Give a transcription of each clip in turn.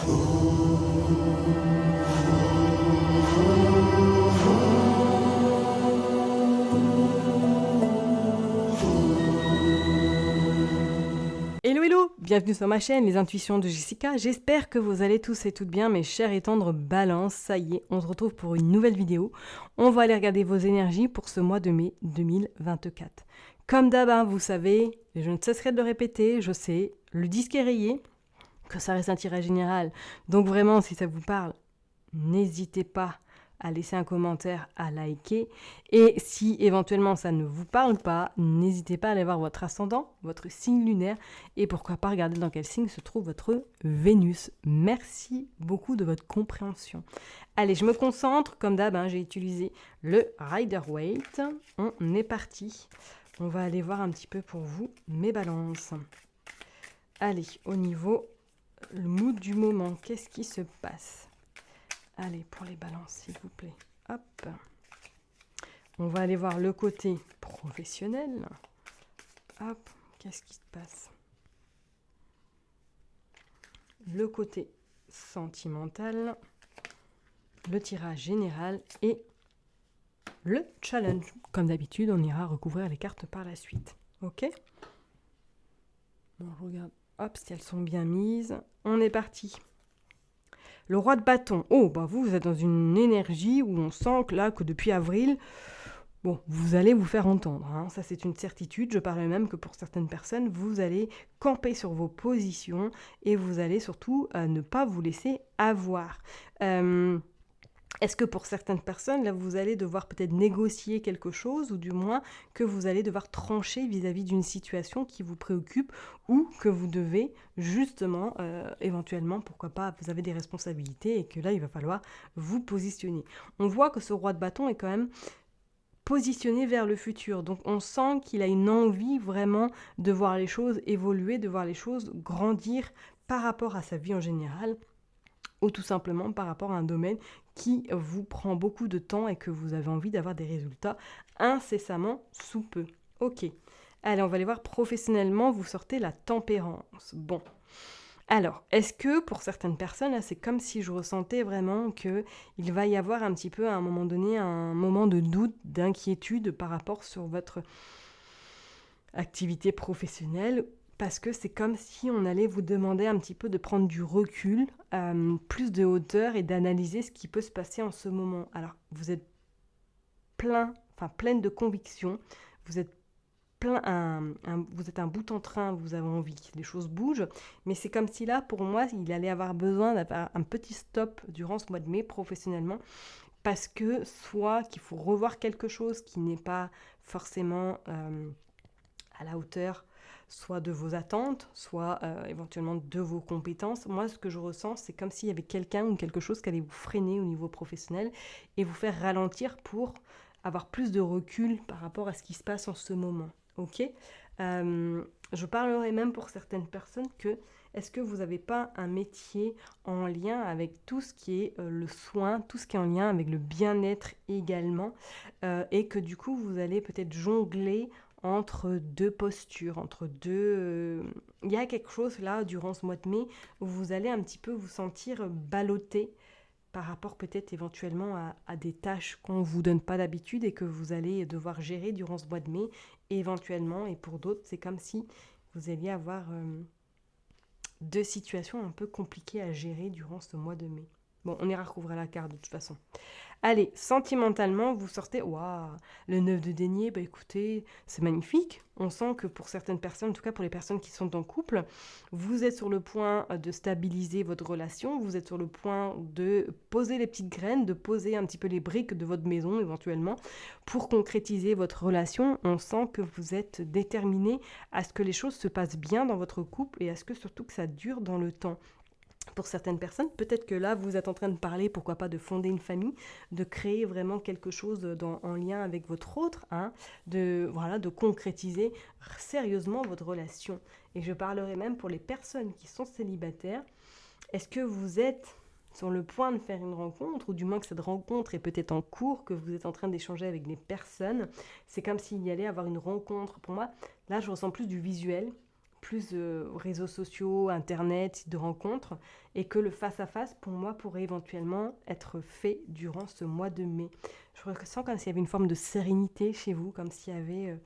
Hello hello, bienvenue sur ma chaîne Les Intuitions de Jessica. J'espère que vous allez tous et toutes bien, mes chers et tendres balances. Ça y est, on se retrouve pour une nouvelle vidéo. On va aller regarder vos énergies pour ce mois de mai 2024. Comme d'hab, vous savez, et je ne cesserai de le répéter, je sais, le disque est rayé, que ça reste un tirage général. Donc vraiment, si ça vous parle, n'hésitez pas à laisser un commentaire, à liker. Et si éventuellement ça ne vous parle pas, n'hésitez pas à aller voir votre ascendant, votre signe lunaire, et pourquoi pas regarder dans quel signe se trouve votre Vénus. Merci beaucoup de votre compréhension. Allez, je me concentre, comme d'hab, j'ai utilisé le Rider-Waite. On est parti. On va aller voir un petit peu pour vous mes balances. Allez, au niveau, le mood du moment, qu'est-ce qui se passe ? Allez, pour les balances, s'il vous plaît. Hop. On va aller voir le côté professionnel. Hop, qu'est-ce qui se passe? Le côté sentimental, le tirage général et le challenge. Comme d'habitude, on ira recouvrir les cartes par la suite. Ok? Bon, je regarde. Hop, si elles sont bien mises. On est parti. Le roi de bâton. Oh, vous êtes dans une énergie où on sent que depuis avril, vous allez vous faire entendre. Ça, c'est une certitude. Je parle même que pour certaines personnes, vous allez camper sur vos positions et vous allez surtout ne pas vous laisser avoir. Est-ce que pour certaines personnes, là, vous allez devoir peut-être négocier quelque chose ou du moins que vous allez devoir trancher vis-à-vis d'une situation qui vous préoccupe ou que vous devez justement, éventuellement, pourquoi pas, vous avez des responsabilités et que là, il va falloir vous positionner. On voit que ce roi de bâton est quand même positionné vers le futur. Donc on sent qu'il a une envie vraiment de voir les choses évoluer, de voir les choses grandir par rapport à sa vie en général ou tout simplement par rapport à un domaine qui vous prend beaucoup de temps et que vous avez envie d'avoir des résultats incessamment sous peu. Ok, allez, on va aller voir professionnellement, vous sortez la tempérance. Bon, alors, est-ce que pour certaines personnes, là, c'est comme si je ressentais vraiment qu'il va y avoir un petit peu à un moment donné un moment de doute, d'inquiétude par rapport sur votre activité professionnelle, parce que c'est comme si on allait vous demander un petit peu de prendre du recul, plus de hauteur et d'analyser ce qui peut se passer en ce moment. Alors, vous êtes pleine de conviction, vous êtes vous êtes un bout en train, vous avez envie que les choses bougent, mais c'est comme si là, pour moi, il allait avoir besoin d'avoir un petit stop durant ce mois de mai professionnellement, parce que soit qu'il faut revoir quelque chose qui n'est pas forcément à la hauteur soit de vos attentes, soit éventuellement de vos compétences. Moi, ce que je ressens, c'est comme s'il y avait quelqu'un ou quelque chose qui allait vous freiner au niveau professionnel et vous faire ralentir pour avoir plus de recul par rapport à ce qui se passe en ce moment. Ok, je parlerai même pour certaines personnes que est-ce que vous n'avez pas un métier en lien avec tout ce qui est le soin, tout ce qui est en lien avec le bien-être également, et que du coup vous allez peut-être jongler entre deux postures, entre deux... Il y a quelque chose là, durant ce mois de mai, où vous allez un petit peu vous sentir ballotté par rapport peut-être éventuellement à des tâches qu'on ne vous donne pas d'habitude et que vous allez devoir gérer durant ce mois de mai, éventuellement, et pour d'autres, c'est comme si vous alliez avoir deux situations un peu compliquées à gérer durant ce mois de mai. Bon, on ira recouvrir la carte de toute façon. Allez, sentimentalement, vous sortez, waouh, le 9 de denier, écoutez, c'est magnifique. On sent que pour certaines personnes, en tout cas pour les personnes qui sont en couple, vous êtes sur le point de stabiliser votre relation, vous êtes sur le point de poser les petites graines, de poser un petit peu les briques de votre maison éventuellement pour concrétiser votre relation. On sent que vous êtes déterminé à ce que les choses se passent bien dans votre couple et à ce que surtout que ça dure dans le temps. Pour certaines personnes, peut-être que là, vous êtes en train de parler, pourquoi pas, de fonder une famille, de créer vraiment quelque chose en lien avec votre autre, de concrétiser sérieusement votre relation. Et je parlerai même pour les personnes qui sont célibataires. Est-ce que vous êtes sur le point de faire une rencontre, ou du moins que cette rencontre est peut-être en cours, que vous êtes en train d'échanger avec des personnes? C'est comme s'il y allait avoir une rencontre. Pour moi, là, je ressens plus du visuel, plus réseaux sociaux, internet, sites de rencontres, et que le face-à-face, pour moi, pourrait éventuellement être fait durant ce mois de mai. Je ressens comme s'il y avait une forme de sérénité chez vous, comme s'il y avait,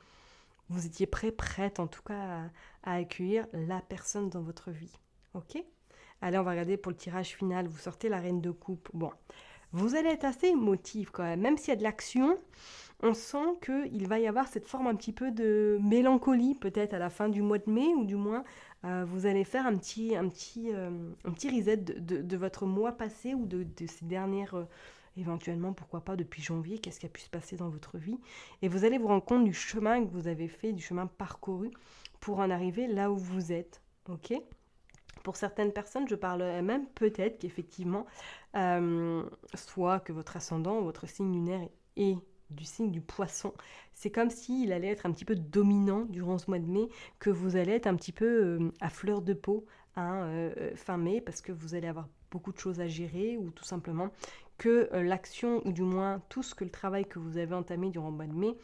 vous étiez prête en tout cas à accueillir la personne dans votre vie. Ok? Allez, on va regarder pour le tirage final. Vous sortez la reine de coupe. Bon, vous allez être assez émotif quand même. Même s'il y a de l'action, on sent qu'il va y avoir cette forme un petit peu de mélancolie peut-être à la fin du mois de mai, ou du moins vous allez faire un petit reset de votre mois passé, ou de ces dernières, éventuellement, pourquoi pas depuis janvier, qu'est-ce qui a pu se passer dans votre vie. Et vous allez vous rendre compte du chemin que vous avez fait, du chemin parcouru pour en arriver là où vous êtes. Ok? Pour certaines personnes, je parlerais même peut-être qu'effectivement, soit que votre ascendant, votre signe lunaire est du signe du poisson. C'est comme s'il allait être un petit peu dominant durant ce mois de mai, que vous allez être un petit peu à fleur de peau fin mai, parce que vous allez avoir beaucoup de choses à gérer, ou tout simplement que l'action, ou du moins tout ce que le travail que vous avez entamé durant le mois de mai,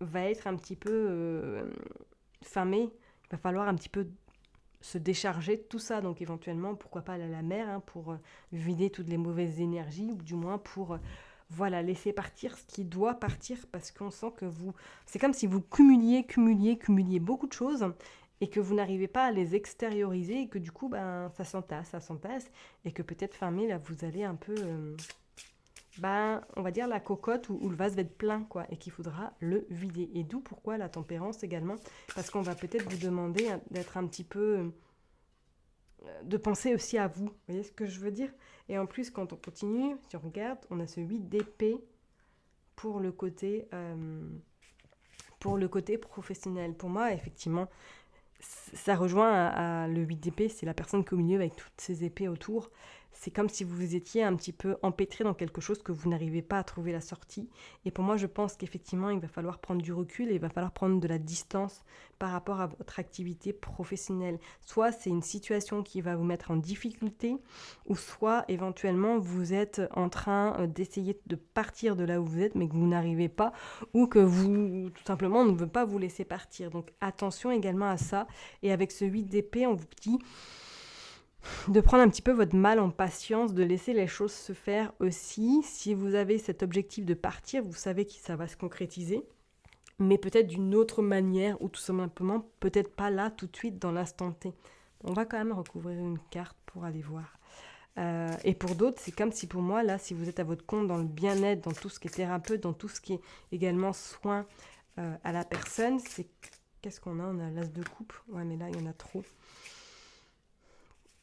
va être un petit peu fin mai. Il va falloir un petit peu se décharger de tout ça, donc éventuellement pourquoi pas aller à la mer, pour vider toutes les mauvaises énergies, ou du moins pour voilà, laisser partir ce qui doit partir, parce qu'on sent que vous, c'est comme si vous cumuliez beaucoup de choses, et que vous n'arrivez pas à les extérioriser, et que du coup ça s'entasse, et que peut-être fin mai là vous allez un peu on va dire la cocotte, où le vase va être plein, quoi, et qu'il faudra le vider. Et d'où pourquoi la tempérance également, parce qu'on va peut-être vous demander d'être un petit peu, de penser aussi à vous. Vous voyez ce que je veux dire? Et en plus, quand on continue, si on regarde, on a ce 8 d'épée pour le côté professionnel. Pour moi, effectivement, ça rejoint à le 8 d'épée, c'est la personne qui est au milieu avec toutes ses épées autour. C'est comme si vous étiez un petit peu empêtré dans quelque chose, que vous n'arrivez pas à trouver la sortie. Et pour moi, je pense qu'effectivement, il va falloir prendre du recul, et il va falloir prendre de la distance par rapport à votre activité professionnelle. Soit c'est une situation qui va vous mettre en difficulté, ou soit éventuellement vous êtes en train d'essayer de partir de là où vous êtes, mais que vous n'arrivez pas, ou que vous, tout simplement, on ne veut pas vous laisser partir. Donc attention également à ça. Et avec ce 8 d'épée, on vous dit de prendre un petit peu votre mal en patience, de laisser les choses se faire aussi. Si vous avez cet objectif de partir, vous savez que ça va se concrétiser, mais peut-être d'une autre manière, ou tout simplement peut-être pas là tout de suite dans l'instant T. On va quand même recouvrir une carte pour aller voir. Et pour d'autres, c'est comme si, pour moi, là, si vous êtes à votre compte dans le bien-être, dans tout ce qui est thérapeute, dans tout ce qui est également soin à la personne, c'est... Qu'est-ce qu'on a? On a l'as de coupe. Ouais, mais là, il y en a trop.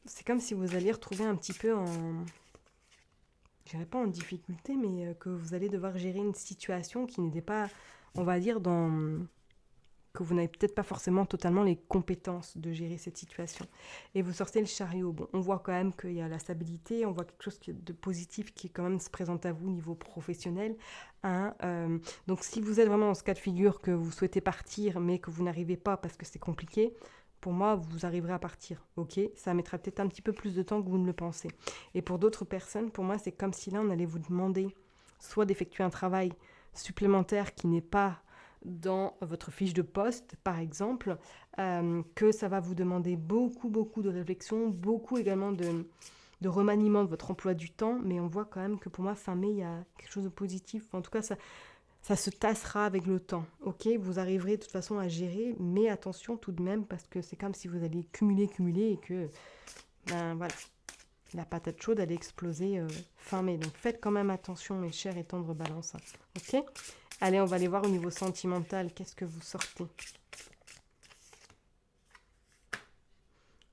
C'est comme si vous alliez retrouver un petit peu je dirais pas en difficulté, mais que vous allez devoir gérer une situation qui n'était pas, on va dire, que vous n'avez peut-être pas forcément totalement les compétences de gérer cette situation. Et vous sortez le chariot. Bon, on voit quand même qu'il y a la stabilité, on voit quelque chose de positif qui quand même se présente à vous au niveau professionnel. Donc si vous êtes vraiment dans ce cas de figure, que vous souhaitez partir, mais que vous n'arrivez pas parce que c'est compliqué, pour moi, vous arriverez à partir, ok? Ça mettra peut-être un petit peu plus de temps que vous ne le pensez. Et pour d'autres personnes, pour moi, c'est comme si là, on allait vous demander soit d'effectuer un travail supplémentaire qui n'est pas dans votre fiche de poste, par exemple, que ça va vous demander beaucoup de réflexion, beaucoup également de remaniement de votre emploi du temps, mais on voit quand même que pour moi, fin mai, il y a quelque chose de positif. En tout cas, ça se tassera avec le temps, ok? Vous arriverez de toute façon à gérer, mais attention tout de même, parce que c'est comme si vous alliez cumuler, et que, voilà, la patate chaude allait exploser fin mai. Donc faites quand même attention, mes chers et tendres balances, ok? Allez, on va aller voir au niveau sentimental, qu'est-ce que vous sortez?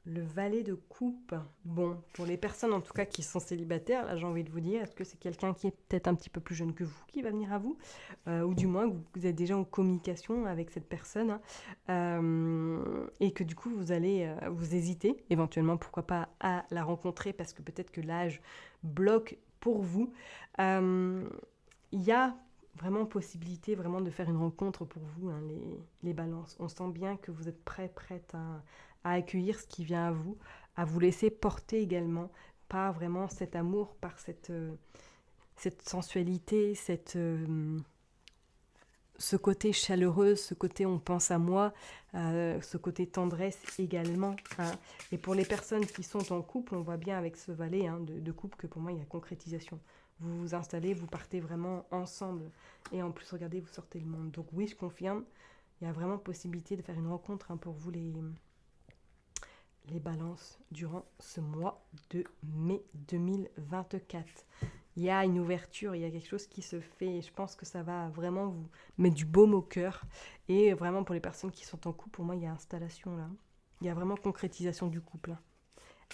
Le valet de coupe. Bon, pour les personnes en tout cas qui sont célibataires, là j'ai envie de vous dire, est-ce que c'est quelqu'un qui est peut-être un petit peu plus jeune que vous qui va venir à vous, ou du moins que vous êtes déjà en communication avec cette personne, et que du coup vous allez vous hésiter, éventuellement pourquoi pas à la rencontrer, parce que peut-être que l'âge bloque pour vous. Il y a vraiment possibilité vraiment de faire une rencontre pour vous, les balances. On sent bien que vous êtes prête à accueillir ce qui vient à vous laisser porter également par vraiment cet amour, par cette sensualité, ce côté chaleureux, ce côté on pense à moi, ce côté tendresse également, hein. Et pour les personnes qui sont en couple, on voit bien avec ce valet, hein, de couple que pour moi il y a concrétisation. Vous vous installez, vous partez vraiment ensemble. Et en plus, regardez, vous sortez le monde. Donc oui, je confirme, il y a vraiment possibilité de faire une rencontre, hein, pour vous les balances durant ce mois de mai 2024. Il y a une ouverture, il y a quelque chose qui se fait et je pense que ça va vraiment vous mettre du baume au cœur. Et vraiment pour les personnes qui sont en couple, pour moi il y a installation là. Il y a vraiment concrétisation du couple.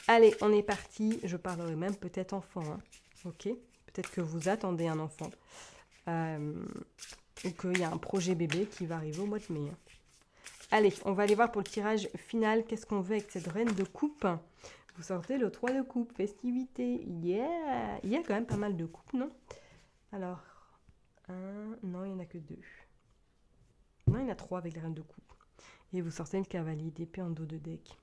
Allez, on est parti. Je parlerai même peut-être enfant, hein. Ok. Peut-être que vous attendez un enfant. Ou qu'il y a un projet bébé qui va arriver au mois de mai. Allez, on va aller voir pour le tirage final. Qu'est-ce qu'on veut avec cette reine de coupe? Vous sortez le 3 de coupe, festivité. Yeah! Il y a quand même pas mal de coupes, non? Alors, non, il n'y en a que 2. Non, il y en a 3 avec la reine de coupe. Et vous sortez le cavalier d'épée en dos de deck.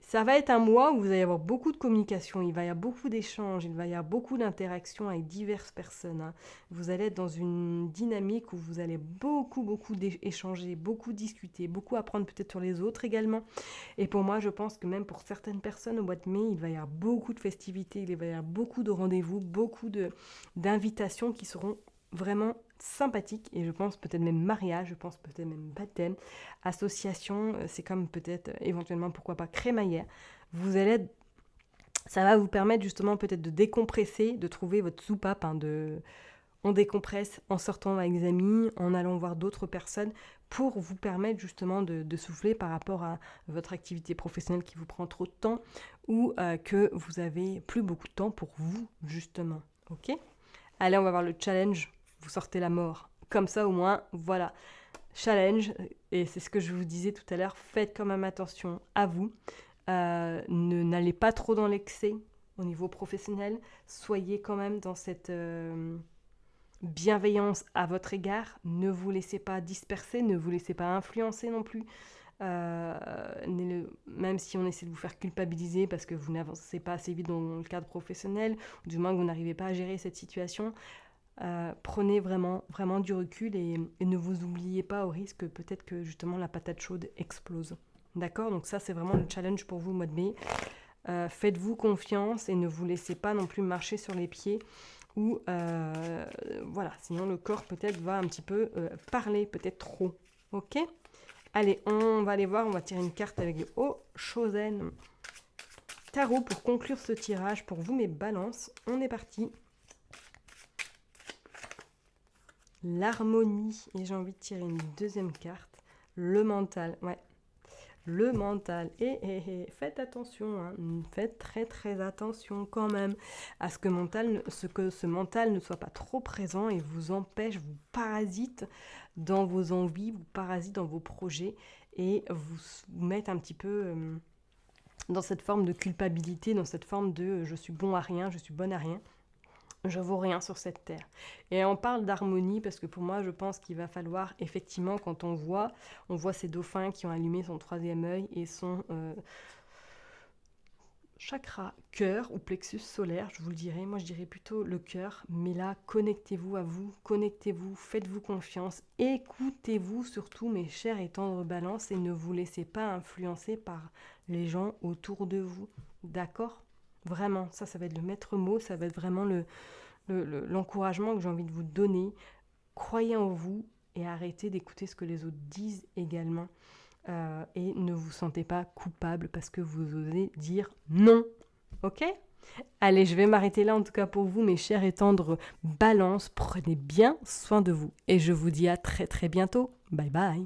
Ça va être un mois où vous allez avoir beaucoup de communication, il va y avoir beaucoup d'échanges, il va y avoir beaucoup d'interactions avec diverses personnes, hein. Vous allez être dans une dynamique où vous allez beaucoup échanger, beaucoup discuter, beaucoup apprendre peut-être sur les autres également. Et pour moi, je pense que même pour certaines personnes au mois de mai, il va y avoir beaucoup de festivités, il va y avoir beaucoup de rendez-vous, beaucoup d'invitations qui seront vraiment sympathique et je pense peut-être même mariage, je pense peut-être même baptême, association, c'est comme peut-être éventuellement pourquoi pas crémaillère. Vous allez, ça va vous permettre justement peut-être de décompresser, de trouver votre soupape, hein, on décompresse en sortant avec des amis, en allant voir d'autres personnes pour vous permettre justement de souffler par rapport à votre activité professionnelle qui vous prend trop de temps ou que vous avez plus beaucoup de temps pour vous justement. Ok ? Allez, on va voir le challenge. Vous sortez la mort. Comme ça, au moins, voilà. Challenge, et c'est ce que je vous disais tout à l'heure, faites quand même attention à vous. N'allez pas trop dans l'excès au niveau professionnel. Soyez quand même dans cette bienveillance à votre égard. Ne vous laissez pas disperser, ne vous laissez pas influencer non plus. Même si on essaie de vous faire culpabiliser parce que vous n'avancez pas assez vite dans le cadre professionnel, ou du moins que vous n'arrivez pas à gérer cette situation, prenez vraiment du recul et ne vous oubliez pas au risque peut-être que justement la patate chaude explose. D'accord ? Donc ça c'est vraiment le challenge pour vous au mois de mai. Faites-vous confiance et ne vous laissez pas non plus marcher sur les pieds ou voilà, sinon le corps peut-être va un petit peu parler, peut-être trop. Ok ? Allez, on va aller voir, on va tirer une carte avec le Haut-Chosen Tarot pour conclure ce tirage pour vous mes balances. On est parti. L'harmonie, et j'ai envie de tirer une deuxième carte, le mental, ouais, le mental, et faites attention, hein. Faites très attention quand même à ce que ce mental ne soit pas trop présent et vous empêche, vous parasite dans vos envies, vous parasite dans vos projets et vous mette un petit peu dans cette forme de culpabilité, dans cette forme de je suis bon à rien, je suis bonne à rien. Je vaux rien sur cette terre. Et on parle d'harmonie parce que pour moi, je pense qu'il va falloir effectivement, quand on voit ces dauphins qui ont allumé son 3e œil et son chakra cœur ou plexus solaire, je vous le dirais. Moi, je dirais plutôt le cœur. Mais là, connectez-vous à vous, connectez-vous, faites-vous confiance, écoutez-vous surtout, mes chers et tendres balances, et ne vous laissez pas influencer par les gens autour de vous. D'accord ? Vraiment, ça va être le maître mot, ça va être vraiment l'encouragement que j'ai envie de vous donner. Croyez en vous et arrêtez d'écouter ce que les autres disent également. Et ne vous sentez pas coupable parce que vous osez dire non. Ok ? Allez, je vais m'arrêter là en tout cas pour vous, mes chers et tendres balances. Prenez bien soin de vous. Et je vous dis à très bientôt. Bye bye.